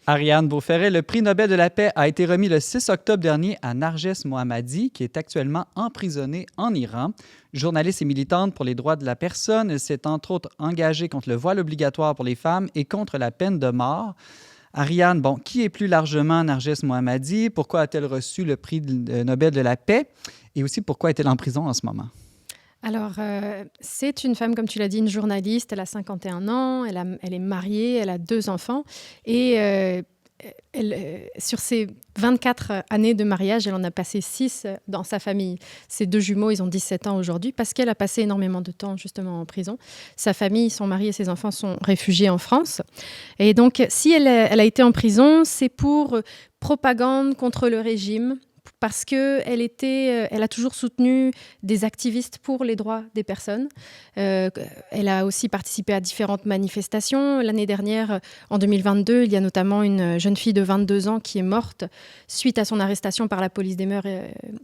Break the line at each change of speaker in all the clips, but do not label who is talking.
Ariane Beauferret, le prix Nobel de la paix a été remis le 6 octobre dernier à Narges Mohammadi, qui est actuellement emprisonnée en Iran. Journaliste et militante pour les droits de la personne, elle s'est entre autres engagée contre le voile obligatoire pour les femmes et contre la peine de mort. Ariane, bon, qui est plus largement Narges Mohammadi? Pourquoi a-t-elle reçu le prix Nobel de la paix? Et aussi, pourquoi est-elle en prison en ce moment?
Alors, c'est une femme, comme tu l'as dit, une journaliste. Elle a 51 ans, elle est mariée, elle a 2 enfants. Et sur ses 24 années de mariage, elle en a passé 6 dans sa famille. Ses 2 jumeaux, ils ont 17 ans aujourd'hui parce qu'elle a passé énormément de temps justement en prison. Sa famille, son mari et ses enfants sont réfugiés en France. Et donc, si elle a été en prison, c'est pour propagande contre le régime, parce qu'elle a toujours soutenu des activistes pour les droits des personnes. Elle a aussi participé à différentes manifestations. L'année dernière, en 2022, il y a notamment une jeune fille de 22 ans qui est morte suite à son arrestation par la police des mœurs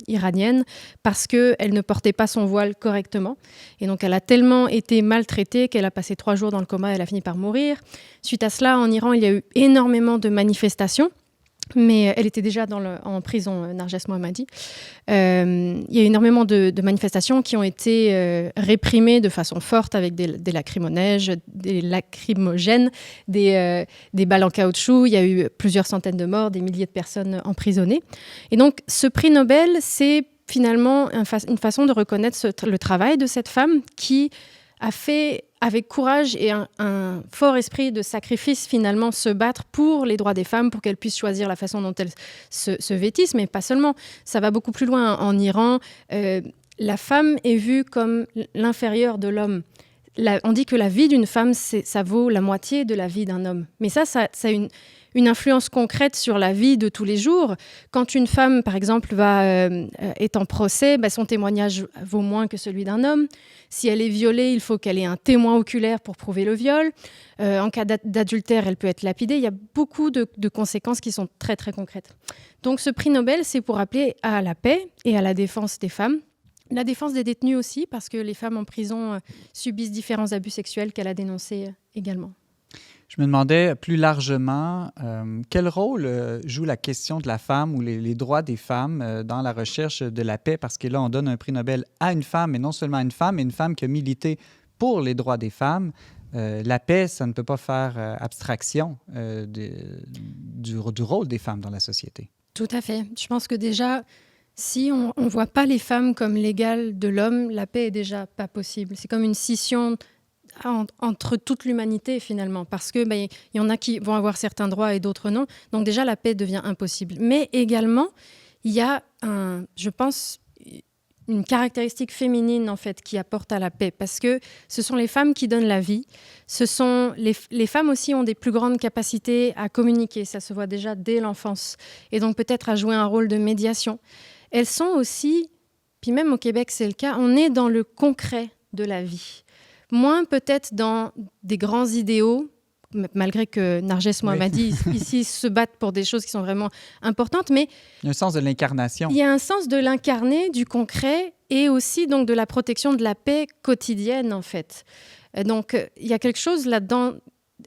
iranienne parce qu'elle ne portait pas son voile correctement. Et donc, elle a tellement été maltraitée qu'elle a passé 3 jours dans le coma et elle a fini par mourir. Suite à cela, en Iran, il y a eu énormément de manifestations. Mais elle était déjà en prison, Narges Mohammadi. Il y a eu énormément de manifestations qui ont été réprimées de façon forte avec des lacrymogènes, des balles en caoutchouc. Il y a eu plusieurs centaines de morts, des milliers de personnes emprisonnées. Et donc, ce prix Nobel, c'est finalement une façon de reconnaître le travail de cette femme qui a fait, avec courage et un fort esprit de sacrifice, finalement, se battre pour les droits des femmes, pour qu'elles puissent choisir la façon dont elles se vêtissent, mais pas seulement. Ça va beaucoup plus loin. En Iran, la femme est vue comme l'inférieur de l'homme. On dit que la vie d'une femme, ça vaut la moitié de la vie d'un homme. Mais ça a une influence concrète sur la vie de tous les jours. Quand une femme, par exemple, est en procès, son témoignage vaut moins que celui d'un homme. Si elle est violée, il faut qu'elle ait un témoin oculaire pour prouver le viol. En cas d'adultère, elle peut être lapidée. Il y a beaucoup de conséquences qui sont très, très concrètes. Donc ce prix Nobel, c'est pour appeler à la paix et à la défense des femmes. La défense des détenus aussi, parce que les femmes en prison subissent différents abus sexuels qu'elle a dénoncés également.
Je me demandais plus largement quel rôle joue la question de la femme ou les droits des femmes dans la recherche de la paix, parce que là, on donne un prix Nobel à une femme, et non seulement à une femme, mais une femme qui a milité pour les droits des femmes. La paix, ça ne peut pas faire abstraction du rôle des femmes dans la société.
Tout à fait. Je pense que déjà, si on ne voit pas les femmes comme l'égale de l'homme, la paix est déjà pas possible. C'est comme une scission entre toute l'humanité finalement, parce que y en a qui vont avoir certains droits et d'autres non. Donc déjà, la paix devient impossible. Mais également, il y a, je pense, une caractéristique féminine en fait qui apporte à la paix, parce que ce sont les femmes qui donnent la vie. Ce sont les femmes aussi ont des plus grandes capacités à communiquer. Ça se voit déjà dès l'enfance, et donc peut-être à jouer un rôle de médiation. Elles sont aussi, puis même au Québec c'est le cas, on est dans le concret de la vie. Moins peut-être dans des grands idéaux, malgré que Narges Mohammadi ici se battent pour des choses qui sont vraiment importantes, mais
il y a un sens de l'incarnation.
Il y a un sens de l'incarné, du concret, et aussi donc de la protection de la paix quotidienne en fait. Donc il y a quelque chose là-dedans.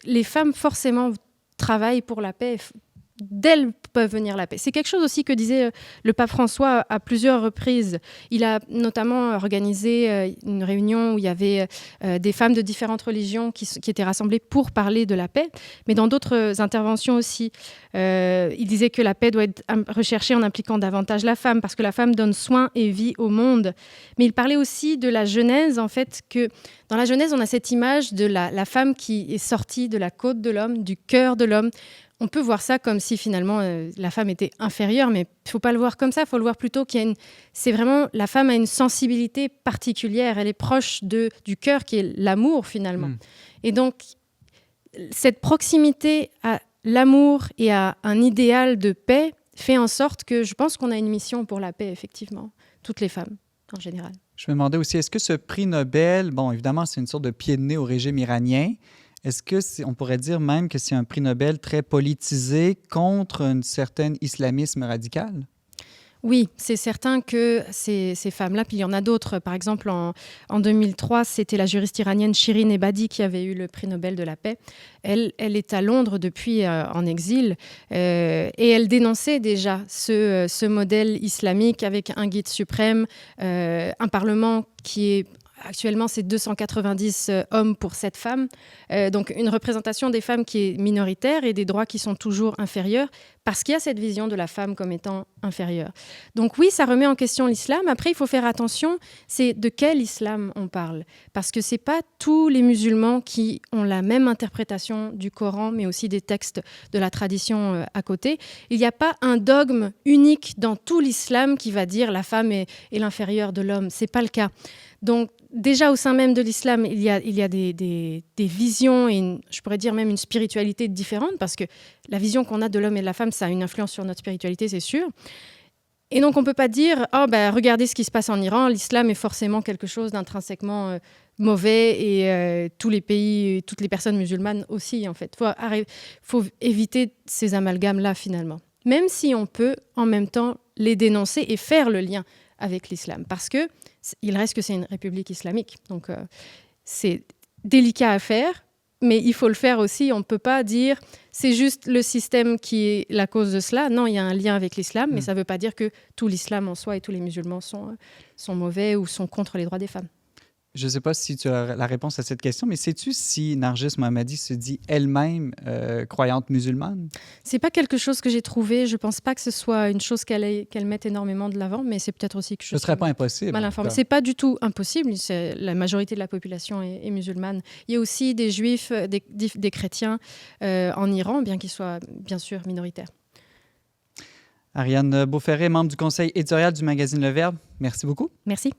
Les femmes forcément travaillent pour la paix. D'elles peuvent venir la paix. C'est quelque chose aussi que disait le pape François à plusieurs reprises. Il a notamment organisé une réunion où il y avait des femmes de différentes religions qui étaient rassemblées pour parler de la paix, mais dans d'autres interventions aussi. Il disait que la paix doit être recherchée en impliquant davantage la femme, parce que la femme donne soin et vie au monde. Mais il parlait aussi de la Genèse, en fait, que dans la Genèse, on a cette image de la femme qui est sortie de la côte de l'homme, du cœur de l'homme. On peut voir ça comme si finalement la femme était inférieure, mais il ne faut pas le voir comme ça. Il faut le voir plutôt c'est vraiment la femme a une sensibilité particulière. Elle est proche du cœur qui est l'amour finalement. Et donc cette proximité à l'amour et à un idéal de paix fait en sorte que je pense qu'on a une mission pour la paix effectivement, toutes les femmes en général.
Je me demandais aussi, est-ce que ce prix Nobel, bon évidemment c'est une sorte de pied de nez au régime iranien. Est-ce qu'on pourrait dire même que c'est un prix Nobel très politisé contre un certain islamisme radical?
Oui, c'est certain que ces femmes-là, puis il y en a d'autres. Par exemple, en 2003, c'était la juriste iranienne Shirin Ebadi qui avait eu le prix Nobel de la paix. Elle est à Londres depuis en exil et elle dénonçait déjà ce modèle islamique avec un guide suprême, un parlement qui est... Actuellement, c'est 290 hommes pour 7 femmes. Donc, une représentation des femmes qui est minoritaire et des droits qui sont toujours inférieurs parce qu'il y a cette vision de la femme comme étant inférieure. Donc oui, ça remet en question l'islam. Après, il faut faire attention, c'est de quel islam on parle. Parce que ce n'est pas tous les musulmans qui ont la même interprétation du Coran, mais aussi des textes de la tradition à côté. Il n'y a pas un dogme unique dans tout l'islam qui va dire la femme est l'inférieure de l'homme. Ce n'est pas le cas. Donc, déjà au sein même de l'islam, il y a des visions et je pourrais dire même une spiritualité différente parce que la vision qu'on a de l'homme et de la femme, ça a une influence sur notre spiritualité, c'est sûr. Et donc, on ne peut pas dire « regardez ce qui se passe en Iran, l'islam est forcément quelque chose d'intrinsèquement mauvais et tous les pays, toutes les personnes musulmanes aussi, en fait. Faut éviter ces amalgames-là, finalement. Même si on peut, en même temps, les dénoncer et faire le lien avec l'islam. Parce qu'il reste que c'est une république islamique. Donc, c'est délicat à faire, mais il faut le faire aussi. On ne peut pas dire c'est juste le système qui est la cause de cela. Non, il y a un lien avec l'islam, mais ça ne veut pas dire que tout l'islam en soi et tous les musulmans sont mauvais ou sont contre les droits des femmes.
Je ne sais pas si tu as la réponse à cette question, mais sais-tu si Narges Mohammadi se dit elle-même croyante musulmane? C'est
pas quelque chose que j'ai trouvé. Je ne pense pas que ce soit une chose qu'elle mette énormément de l'avant, mais c'est peut-être aussi que je
ne serait pas impossible.
Mal informée. Ce n'est pas du tout impossible. La majorité de la population est musulmane. Il y a aussi des juifs, des chrétiens en Iran, bien qu'ils soient bien sûr minoritaires.
Ariane Beauferré, membre du conseil éditorial du magazine Le Verbe, merci beaucoup.
Merci.